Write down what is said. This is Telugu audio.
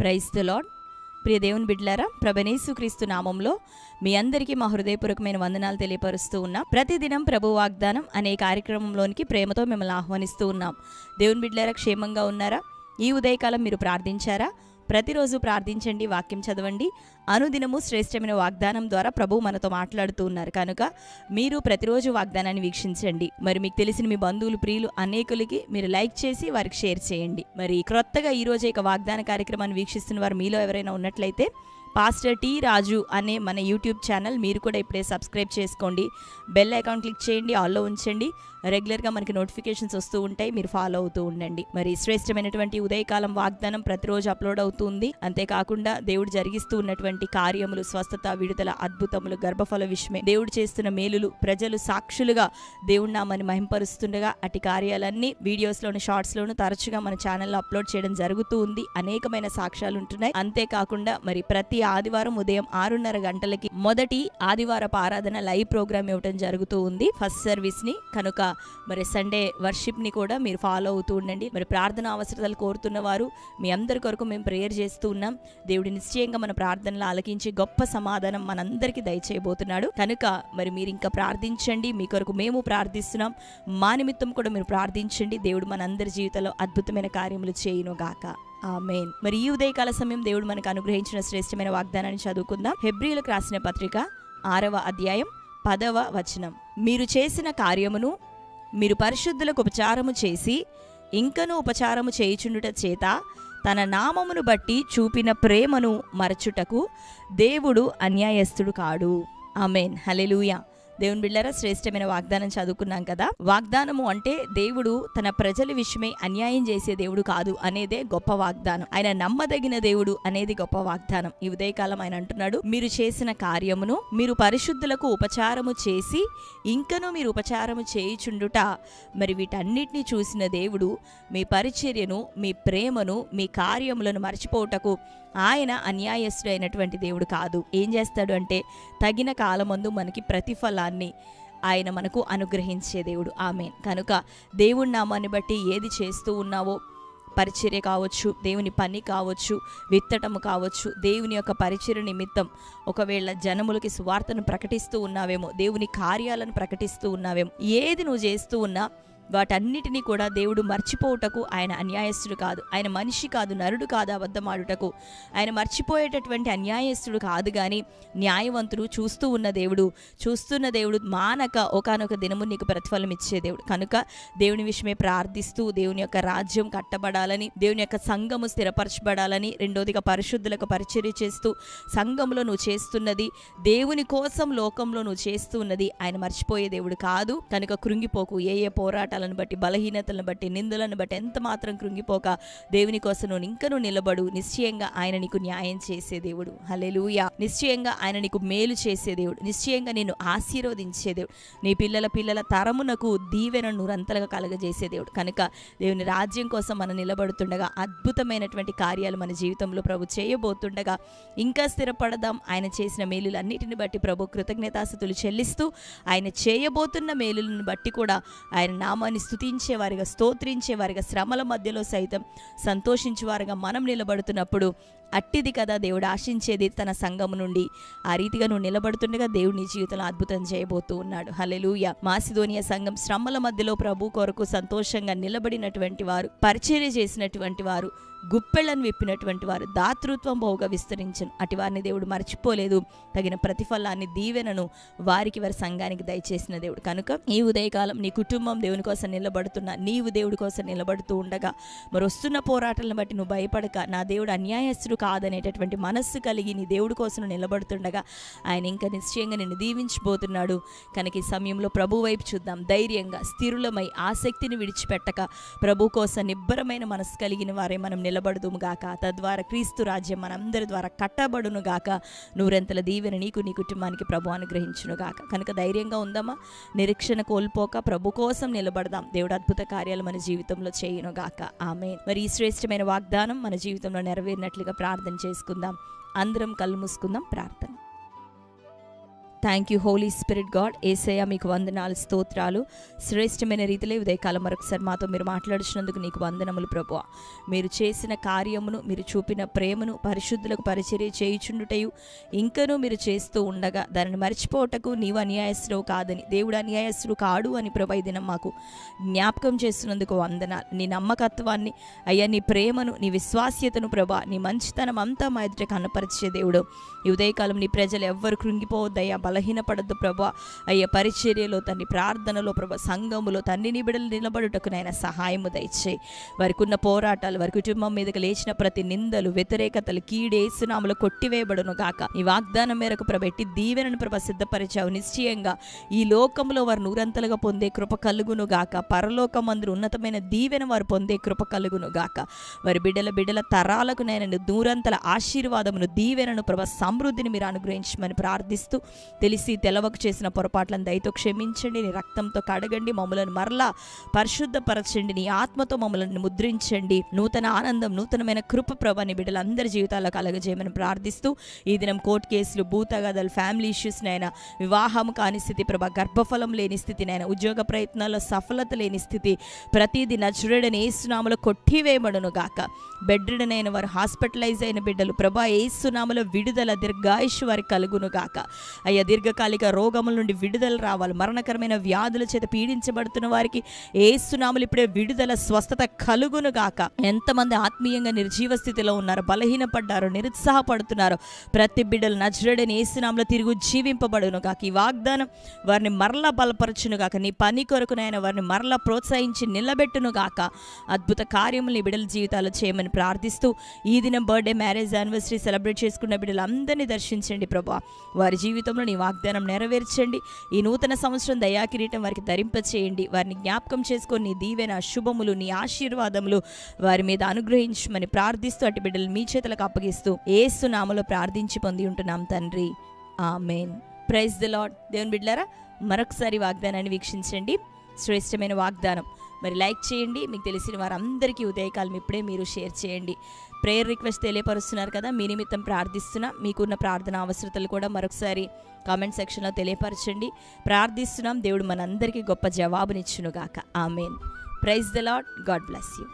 Praise the lord. ప్రియ దేవుని బిడ్డలారా, ప్రభువైన క్రీస్తు నామంలో మీ అందరికీ మా హృదయపూర్వకమైన వందనాలు తెలియపరుస్తూ ఉన్నాం. ప్రతిదినం ప్రభు వాగ్దానం అనే కార్యక్రమంలోనికి ప్రేమతో మిమ్మల్ని ఆహ్వానిస్తూ ఉన్నాం. దేవుని బిడ్డలారా, క్షేమంగా ఉన్నారా? ఈ ఉదయకాలం మీరు ప్రార్థించారా? ప్రతిరోజు ప్రార్థించండి, వాక్యం చదవండి. అనుదినము శ్రేష్టమైన వాగ్దానం ద్వారా ప్రభువు మనతో మాట్లాడుతూ ఉన్నారు కనుక మీరు ప్రతిరోజు వాగ్దానాన్ని వీక్షించండి. మరి మీకు తెలిసిన మీ బంధువులు, ప్రియులు అనేకులకి మీరు లైక్ చేసి వారికి షేర్ చేయండి. మరి క్రొత్తగా ఈ రోజు ఇక వాగ్దాన కార్యక్రమాన్ని వీక్షిస్తున్న వారు మీలో ఎవరైనా ఉన్నట్లయితే పాస్టర్ టి రాజు అనే మన యూట్యూబ్ ఛానల్ మీరు కూడా ఇప్పుడే సబ్స్క్రైబ్ చేసుకోండి. బెల్ ఐకాన్ క్లిక్ చేయండి, ఆల్లో ఉంచండి. రెగ్యులర్గా మనకి నోటిఫికేషన్స్ వస్తూ ఉంటాయి, మీరు ఫాలో అవుతూ ఉండండి. మరి శ్రేష్టమైనటువంటి ఉదయకాలం వాగ్దానం ప్రతిరోజు అప్లోడ్ అవుతుంది. అంతేకాకుండా దేవుడు జరిగిస్తూ ఉన్నటువంటి కార్యములు, స్వస్థత, విడుదల, అద్భుతములు, గర్భఫల విషయమే, దేవుడు చేస్తున్న మేలులు, ప్రజలు సాక్షులుగా దేవుడి నామాన్ని మహింపరుస్తుండగా అటు కార్యాలన్నీ వీడియోస్లోను, షార్ట్స్లోను తరచుగా మన ఛానల్లో అప్లోడ్ చేయడం జరుగుతూ ఉంది. అనేకమైన సాక్ష్యాలు ఉంటున్నాయి. అంతేకాకుండా మరి ప్రతి ఆదివారం ఉదయం 6:30 గంటలకి మొదటి ఆదివారపు ఆరాధన లైవ్ ప్రోగ్రామ్ ఇవ్వడం జరుగుతూ ఉంది, ఫస్ట్ సర్వీస్ ని. కనుక మరి సండే వర్షిప్ ని కూడా మీరు ఫాలో అవుతూ ఉండండి. మరి ప్రార్థన అవసరతలు కోరుతున్న వారు మీ అందరి కొరకు మేము ప్రేయర్ చేస్తూ ఉన్నాం. దేవుడి నిశ్చయంగా మన ప్రార్థనలు ఆలకించి గొప్ప సమాధానం మనందరికీ దయచేయబోతున్నాడు. కనుక మరి మీరు ఇంకా ప్రార్థించండి. మీ కొరకు మేము ప్రార్థిస్తున్నాం. మా నిమిత్తం కూడా మీరు ప్రార్థించండి. దేవుడు మనందరి జీవితంలో అద్భుతమైన కార్యములు చేయును గాక. ఆమేన్. మరి ఈ ఉదయకాల సమయం దేవుడు మనకు అనుగ్రహించిన శ్రేష్టమైన వాగ్దానాన్ని చదువుకుందాం. హెబ్రీయులకు రాసిన పత్రిక 6వ అధ్యాయం 10వ వచనం. మీరు చేసిన కార్యమును మీరు పరిశుద్ధులకు ఉపచారము చేసి ఇంకనూ ఉపచారము చేయుచుండుట చేత తన నామమును బట్టి చూపిన ప్రేమను మరచుటకు దేవుడు అన్యాయస్తుడు కాడు. ఆమేన్. హల్లెలూయా. దేవుని బిడ్డలారా, శ్రేష్టమైన వాగ్దానం చదువుకున్నాం కదా. వాగ్దానము అంటే దేవుడు తన ప్రజల విషయమై అన్యాయం చేసే దేవుడు కాదు అనేదే గొప్ప వాగ్దానం. ఆయన నమ్మదగిన దేవుడు అనేది గొప్ప వాగ్దానం. ఈ ఉదయకాలం ఆయన అంటున్నాడు, మీరు చేసిన కార్యమును మీరు పరిశుద్ధులకు ఉపచారము చేసి ఇంకనూ మీరు ఉపచారము చేయుచుండుట, మరి వీటన్నిటిని చూసిన దేవుడు మీ పరిచర్యను, మీ ప్రేమను, మీ కార్యములను మర్చిపోవుటకు ఆయన అన్యాయస్తుడైనటువంటి దేవుడు కాదు. ఏం చేస్తాడు అంటే తగిన కాలమందు మనకి ప్రతిఫలాన్ని ఆయన మనకు అనుగ్రహించే దేవుడు. ఆమేన్. కనుక దేవుడి నామాన్ని బట్టి ఏది చేస్తూ ఉన్నావో, పరిచర్య కావచ్చు, దేవుని పని కావచ్చు, విత్తటము కావచ్చు, దేవుని యొక్క పరిచర్య నిమిత్తం ఒకవేళ జనములకి సువార్తను ప్రకటిస్తూ ఉన్నావేమో, దేవుని కార్యాలను ప్రకటిస్తూ ఉన్నావేమో, ఏది నువ్వు చేస్తూ ఉన్నా వాటన్నిటినీ కూడా దేవుడు మర్చిపోవుటకు ఆయన అన్యాయస్తుడు కాదు. ఆయన మనిషి కాదు, నరుడు కాదు అబద్ధమాడుటకు. ఆయన మర్చిపోయేటటువంటి అన్యాయస్తుడు కాదు, కానీ న్యాయవంతుడు, చూస్తున్న దేవుడు, మానక ఒకానొక దినము నీకు ప్రతిఫలం ఇచ్చే దేవుడు. కనుక దేవుని విషయమే ప్రార్థిస్తూ దేవుని యొక్క రాజ్యం కట్టబడాలని, దేవుని యొక్క సంఘము స్థిరపరచబడాలని, రెండోదిగా పరిశుద్ధులకు పరిచర్య చేస్తూ సంఘంలో నువ్వు చేస్తున్నది, దేవుని కోసం లోకంలో నువ్వు చేస్తున్నది ఆయన మర్చిపోయే దేవుడు కాదు. కనుక కృంగిపోకు. ఏ పోరాటాలను బట్టి, బలహీనతలను బట్టి, నిందలను బట్టి ఎంత మాత్రం కృంగిపోక దేవుని కోసం నువ్వు ఇంకనూ నిలబడు. నిశ్చయంగా ఆయన నీకు న్యాయం చేసే దేవుడు. హల్లెలూయా. నిశ్చయంగా ఆయన నీకు మేలు చేసే దేవుడు. నిశ్చయంగా నిన్ను ఆశీర్వదించే దేవుడు. నీ పిల్లల తరమునకు దీవెనను నూరంతలుగా కలగజేసే దేవుడు. కనుక దేవుని రాజ్యం కోసం మనం నిలబడుతుండగా అద్భుతమైనటువంటి కార్యాలు మన జీవితంలో ప్రభు చేయబోతుండగా ఇంకా స్థిరపడదాం. ఆయన చేసిన మేలులన్నిటిని బట్టి ప్రభు కృతజ్ఞతాస్తుతులు చెల్లిస్తూ ఆయన చేయబోతున్న మేలులను బట్టి కూడా ఆయన నామాన్ని స్తుతించేవారిగా, స్తోత్రించేవారిగా, శ్రమల మధ్యలో సైతం సంతోషించేవారిగా మనం నిలబడుతున్నప్పుడు అట్టిది కదా దేవుడు ఆశించేది తన సంఘము నుండి. ఆ రీతిగా నువ్వు నిలబడుతుండగా దేవుడు నీ జీవితంలో అద్భుతం చేయబోతూ ఉన్నాడు. హల్లెలూయా. మాసిదోనియా సంఘం శ్రమల మధ్యలో ప్రభు కొరకు సంతోషంగా నిలబడినటువంటి వారు, పరిచర్య చేసినటువంటి వారు, గుప్పెళ్లను విప్పినటువంటి వారు, దాతృత్వం బహుగా విస్తరించను. అటు వారిని దేవుడు మర్చిపోలేదు. తగిన ప్రతిఫలాన్ని, దీవెనను వారికి, వారి సంఘానికి దయచేసిన దేవుడు. కనుక ఈ ఉదయకాలం నీ కుటుంబం దేవుని కోసం నిలబడుతున్నా, నీవు దేవుడి కోసం నిలబడుతూ ఉండగా మరి వస్తున్న పోరాటాలను బట్టి నువ్వు భయపడక, నా దేవుడు అన్యాయస్తుడు కాదనేటటువంటి మనస్సు కలిగి నీ దేవుడి కోసం నిలబడుతుండగా ఆయన ఇంకా నిశ్చయంగా నిన్ను దీవించబోతున్నాడు. కనుక ఈ సమయంలో ప్రభు వైపు చూద్దాం. ధైర్యంగా, స్థిరులమై, ఆసక్తిని విడిచిపెట్టక ప్రభు కోసం నిబ్బరమైన మనస్సు కలిగిన వారే మనం నిలబడుదుము గాక. తద్వారా క్రీస్తు రాజ్యం మనందరి ద్వారా కట్టబడును గాక. నూరంతల దీవెన నీకు, నీ కుటుంబానికి ప్రభు అనుగ్రహించును గాక. కనుక ధైర్యంగా ఉందామా? నిరీక్షణ కోల్పోక ప్రభు కోసం నిలబడదాం. దేవుడు అద్భుత కార్యాలు మన జీవితంలో చేయును గాక. ఆమేన్. మరి ఈ శ్రేష్టమైన వాగ్దానం మన జీవితంలో నెరవేరినట్లుగా ప్రార్థన చేసుకుందాం. అందరం కళ్ళు మూసుకుందాం. ప్రార్థన. Thank you holy spirit god. యేసయ్య మీకు వందనాలు, స్తోత్రాలు. శ్రేష్టమైన రీతిలో ఉదయకాలం మరొకసారి మాతో మీరు మాట్లాడుతున్నందుకు నీకు వందనములు ప్రభువా. మీరు చేసిన కార్యమును, మీరు చూపిన ప్రేమను, పరిశుద్ధులకు పరిచర్య చేయుచుండుటయు ఇంకనూ మీరు చేస్తూ ఉండగా దానిని మర్చిపోవటకు నీవు అన్యాయస్తుడు కాదని, దేవుడు అన్యాయస్తుడు కాడు అని ప్రభా ఈ దినం మాకు జ్ఞాపకం చేస్తున్నందుకు వందనాలు. నీ నమ్మకత్వాన్ని అయ్యా, నీ ప్రేమను, నీ విశ్వాస్యతను ప్రభా, నీ మంచితనం అంతా మా ఎదుట కనపరిచే దేవుడు. ఈ ఉదయకాలం నీ ప్రజలు ఎవ్వరు కృంగిపోవద్దయ్యా, బలహీనపడద్దు ప్రభా. అయ్యా, పరిచర్యలో తండ్రి, ప్రార్థనలో ప్రభా, సంఘములో తండ్రి నీ బిడ్డలు నిలబడుటకు నాయన సహాయము దయచేయి. వారికి ఉన్న పోరాటాలు, వారి కుటుంబం మీదకి లేచిన ప్రతి నిందలు, వ్యతిరేకతలు, కీడేసునాములు కొట్టివేయబడును గాక. ఈ వాగ్దానం మేరకు ప్రభెట్టి దీవెనను ప్రభ సిద్ధపరిచావు. నిశ్చయంగా ఈ లోకంలో వారు నూరంతలుగా పొందే కృప కలుగును గాక. పరలోకమందు ఉన్నతమైన దీవెన వారు పొందే కృప కలుగును గాక. వారి బిడ్డల తరాలకు నేను నూరంతల ఆశీర్వాదమును, దీవెనను ప్రభ, సమృద్ధిని మీరు అనుగ్రహించమని ప్రార్థిస్తూ, తెలిసి తెలవక చేసిన పొరపాట్లను దయతో క్షమించండి, నీ రక్తంతో కడగండి, మమ్మలను మరలా పరిశుద్ధపరచండి, నీ ఆత్మతో మమ్మల్ని ముద్రించండి. నూతన ఆనందం, నూతనమైన కృప ప్రభ నీ బిడ్డలందరి జీవితాల్లో కలగజేయమని ప్రార్థిస్తూ, ఈ దినం కోర్టు కేసులు, భూతగాథలు, ఫ్యామిలీ ఇష్యూస్ నైనా, వివాహం కాని స్థితి ప్రభ, గర్భఫలం లేని స్థితి నైనా, ఉద్యోగ ప్రయత్నాల్లో సఫలత లేని స్థితి, ప్రతిదీ నజరేయుడైన యేసునామములో కొట్టివేయబడును గాక. బెడ్ రిడెన్ అయిన వారు, హాస్పిటలైజ్ అయిన బిడ్డలు ప్రభా, యేసునామములో విడుదల, దీర్ఘాయుష్ వారికి కలుగును గాక. అయ్యా, దీర్ఘకాలిక రోగముల నుండి విడుదల రావాలి. మరణకరమైన వ్యాధుల చేత పీడించబడుతున్న వారికి యేసునామములో ఇప్పుడే విడుదల, స్వస్థత కలుగును గాక. ఎంతమంది ఆత్మీయంగా నిర్జీవ స్థితిలో ఉన్నారు, బలహీనపడ్డారు, నిరుత్సాహపడుతున్నారు, ప్రతి బిడ్డలు నజరేయుడైన యేసునామములో తిరిగి జీవింపబడును గాక. ఈ వాగ్దానం వారిని మరలా బలపరచును గాక. నీ పని కొరకునైనా వారిని మరలా ప్రోత్సహించి నిలబెట్టును గాక. అద్భుత కార్యములు నీ బిడ్డల జీవితాల్లో చేయమని ప్రార్థిస్తూ, ఈ దినం బర్త్డే, మ్యారేజ్, యానివర్సరీ సెలబ్రేట్ చేసుకున్న బిడ్డలందరినీ దర్శించండి ప్రభా. వారి జీవితంలో నీ వాగ్దానం నెరవేర్చండి. ఈ నూతన సంవత్సరం దయాకిరీటం వారికి ధరింపచేయండి. వారిని జ్ఞాపకం చేసుకొని నీ దీవెన, శుభములు, నీ ఆశీర్వాదములు వారి మీద అనుగ్రహించమని ప్రార్థిస్తూ, అటు బిడ్డలు మీ చేతులకు అప్పగిస్తూ యేసు నామములో ప్రార్థించి పొంది ఉంటున్నాం తండ్రి, ఆమేన్. Praise the lord. దేవుని బిడ్డలారా, మరొకసారి వాగ్దానాన్ని వీక్షించండి. శ్రేష్టమైన వాగ్దానం. మరి లైక్ చేయండి. మీకు తెలిసిన వారందరికీ ఉదయకాలం ఇప్పుడే మీరు షేర్ చేయండి. ప్రేయర్ రిక్వెస్ట్ తెలియపరుస్తున్నారు కదా, మీ నిమిత్తం ప్రార్థిస్తున్నా. మీకున్న ప్రార్థన అవసరతలు కూడా మరొకసారి కామెంట్ సెక్షన్లో తెలియపరచండి. ప్రార్థిస్తున్నాం. దేవుడు మనందరికీ గొప్ప జవాబునిచ్చునుగాక. Amen. Praise the lord. God bless you.